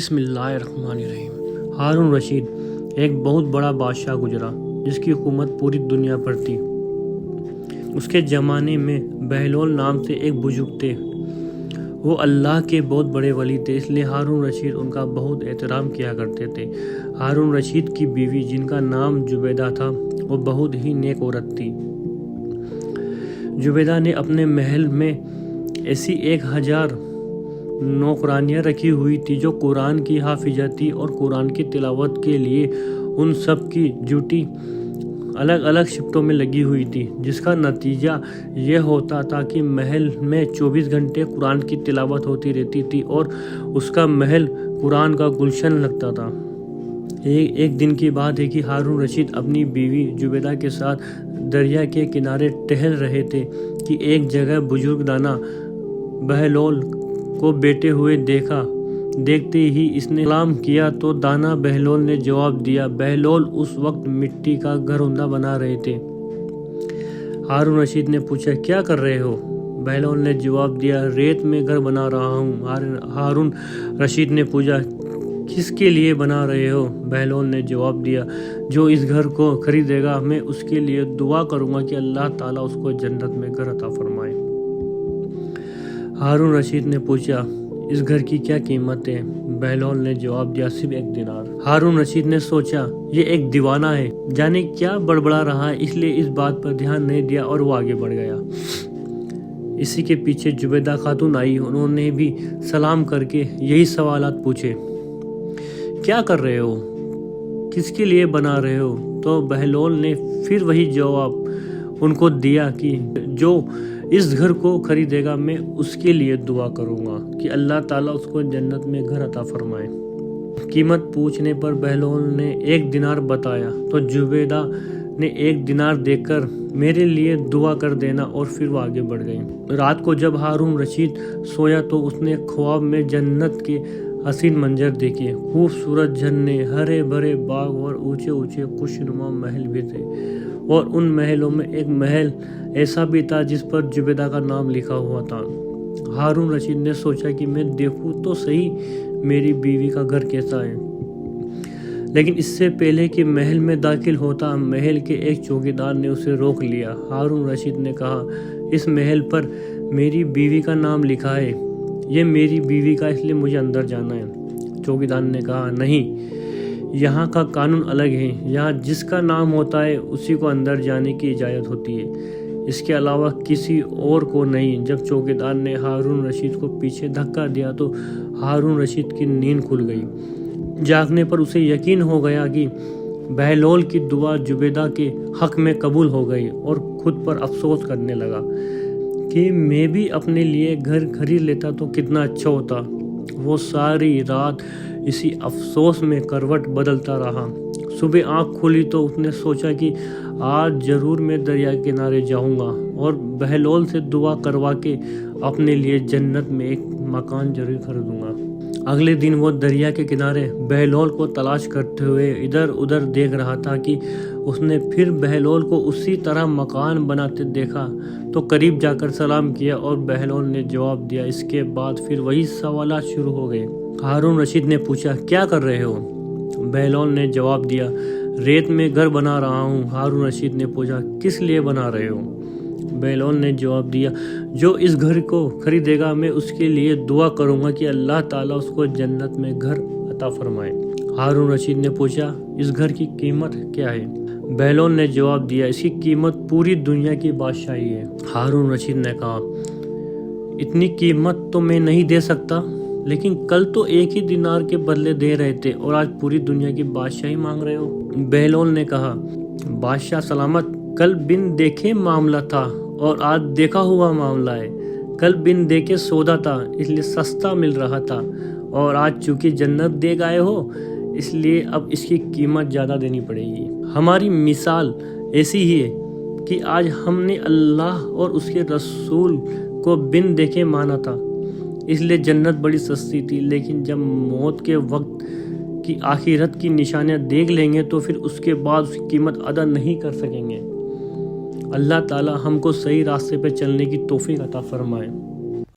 بسم اللہ الرحمن الرحیم۔ ہارون رشید ایک بہت بڑا بادشاہ گزرا جس کی حکومت پوری دنیا پر تھی۔ اس کے زمانے میں بہلول نام سے ایک بزرگ تھے۔ وہ اللہ کے بہت بڑے ولی تھے، اس لیے ہارون رشید ان کا بہت احترام کیا کرتے تھے۔ ہارون رشید کی بیوی جن کا نام زبیدہ تھا وہ بہت ہی نیک عورت تھی۔ زبیدہ نے اپنے محل میں ایسی 1000 نوکرانیاں رکھی ہوئی تھی جو قرآن کی حافظہ تھی اور قرآن کی تلاوت کے لیے ان سب کی ڈیوٹی الگ الگ شفٹوں میں لگی ہوئی تھی، جس کا نتیجہ یہ ہوتا تھا کہ محل میں 24 گھنٹے قرآن کی تلاوت ہوتی رہتی تھی اور اس کا محل قرآن کا گلشن لگتا تھا۔ ایک دن کی بات ہے کہ ہارون رشید اپنی بیوی زبیدہ کے ساتھ دریا کے کنارے ٹہل رہے تھے کہ ایک جگہ بزرگ دانا بہلول کو بیٹھے ہوئے دیکھا۔ دیکھتے ہی اس نے سلام کیا تو دانا بہلول نے جواب دیا۔ بہلول اس وقت مٹی کا گھروندہ بنا رہے تھے۔ ہارون رشید نے پوچھا، کیا کر رہے ہو؟ بہلول نے جواب دیا، ریت میں گھر بنا رہا ہوں۔ ہارون رشید نے پوچھا، کس کے لیے بنا رہے ہو؟ بہلول نے جواب دیا، جو اس گھر کو خریدے گا میں اس کے لیے دعا کروں گا کہ اللہ تعالیٰ اس کو جنت میں گھر عطا فرمائے۔ ہارون رشید نے پوچھا، اس گھر کی کیا قیمت ہے؟ بہلول نے جواب دیا، صرف 1 دینار۔ ہارون رشید نے سوچا، یہ ایک دیوانہ ہے، جانے کیا بڑبڑا رہا ہے، اس لیے اس بات پر دھیان نہیں دیا اور وہ آگے بڑھ گیا۔ اسی کے پیچھے زبیدہ خاتون آئی، انہوں نے بھی سلام کر کے یہی سوالات پوچھے، کیا کر رہے ہو؟ کس کے لیے بنا رہے ہو؟ تو بہلول نے پھر وہی جواب ان کو دیا کہ جو اس گھر کو خریدے گا میں اس کے لیے دعا کروں گا کہ اللہ تعالیٰ اس کو جنت میں گھر عطا فرمائے۔ قیمت پوچھنے پر بہلول نے 1 دینار بتایا تو زبیدہ نے 1 دینار دے کر میرے لیے دعا کر دینا، اور پھر وہ آگے بڑھ گئی۔ رات کو جب ہارون رشید سویا تو اس نے خواب میں جنت کے حسین منظر دیکھے۔ خوبصورت جھرنے، ہرے بھرے باغ اور اونچے اونچے خوشنما محل بھی تھے، اور ان محلوں میں ایک محل ایسا بھی تھا جس پر زبیدہ کا نام لکھا ہوا تھا۔ ہارون رشید نے سوچا کہ میں دیکھوں تو صحیح میری بیوی کا گھر کیسا ہے، لیکن اس سے پہلے کہ محل میں داخل ہوتا محل کے ایک چوکیدار نے اسے روک لیا۔ ہارون رشید نے کہا، اس محل پر میری بیوی کا نام لکھا ہے، یہ میری بیوی کا، اس لیے مجھے اندر جانا ہے۔ چوکیدار نے کہا، نہیں، یہاں کا قانون الگ ہے، یہاں جس کا نام ہوتا ہے اسی کو اندر جانے کی اجازت ہوتی ہے، اس کے علاوہ کسی اور کو نہیں۔ جب چوکیدار نے ہارون رشید کو پیچھے دھکا دیا تو ہارون رشید کی نیند کھل گئی۔ جاگنے پر اسے یقین ہو گیا کہ بہلول کی دعا زبیدہ کے حق میں قبول ہو گئی، اور خود پر افسوس کرنے لگا کہ میں بھی اپنے لیے گھر خرید لیتا تو کتنا اچھا ہوتا۔ وہ ساری رات اسی افسوس میں کروٹ بدلتا رہا۔ صبح آنکھ کھلی تو اس نے سوچا کہ آج ضرور میں دریا کے کنارے جاؤں گا اور بہلول سے دعا کروا کے اپنے لیے جنت میں ایک مکان ضرور خریدوں گا۔ اگلے دن وہ دریا کے کنارے بہلول کو تلاش کرتے ہوئے ادھر ادھر دیکھ رہا تھا کہ اس نے پھر بہلول کو اسی طرح مکان بناتے دیکھا تو قریب جا کر سلام کیا اور بہلول نے جواب دیا۔ اس کے بعد پھر وہی سوالات شروع ہو گئے۔ ہارون رشید نے پوچھا، کیا کر رہے ہو؟ بہلول نے جواب دیا، ریت میں گھر بنا رہا ہوں۔ ہارون رشید نے پوچھا، کس لیے بنا رہے ہو؟ بہلول نے جواب دیا، جو اس گھر کو خریدے گا میں اس کے لیے دعا کروں گا کہ اللہ تعالیٰ اس کو جنت میں گھر عطا فرمائے۔ ہارون رشید نے پوچھا، اس گھر کی قیمت کیا ہے؟ بہلول نے جواب دیا، اس کی قیمت پوری دنیا کی بادشاہی ہے۔ ہارون رشید نے کہا، اتنی قیمت تو میں نہیں دے سکتا، لیکن کل تو 1 ہی دینار کے بدلے دے رہے تھے اور آج پوری دنیا کی بادشاہی مانگ رہے ہو۔ بہلول نے کہا، بادشاہ سلامت، کل بن دیکھے معاملہ تھا اور آج دیکھا ہوا معاملہ ہے۔ کل بن دیکھے سودا تھا اس لیے سستا مل رہا تھا، اور آج چونکہ جنت دے گئے ہو اس لیے اب اس کی قیمت زیادہ دینی پڑے گی۔ ہماری مثال ایسی ہی ہے کہ آج ہم نے اللہ اور اس کے رسول کو بن دیکھے مانا تھا، اس لیے جنت بڑی سستی تھی، لیکن جب موت کے وقت کی آخرت کی نشانیاں دیکھ لیں گے تو پھر اس کے بعد اس کی قیمت ادا نہیں کر سکیں گے۔ اللہ تعالی ہم کو صحیح راستے پہ چلنے کی توفیق عطا فرمائے۔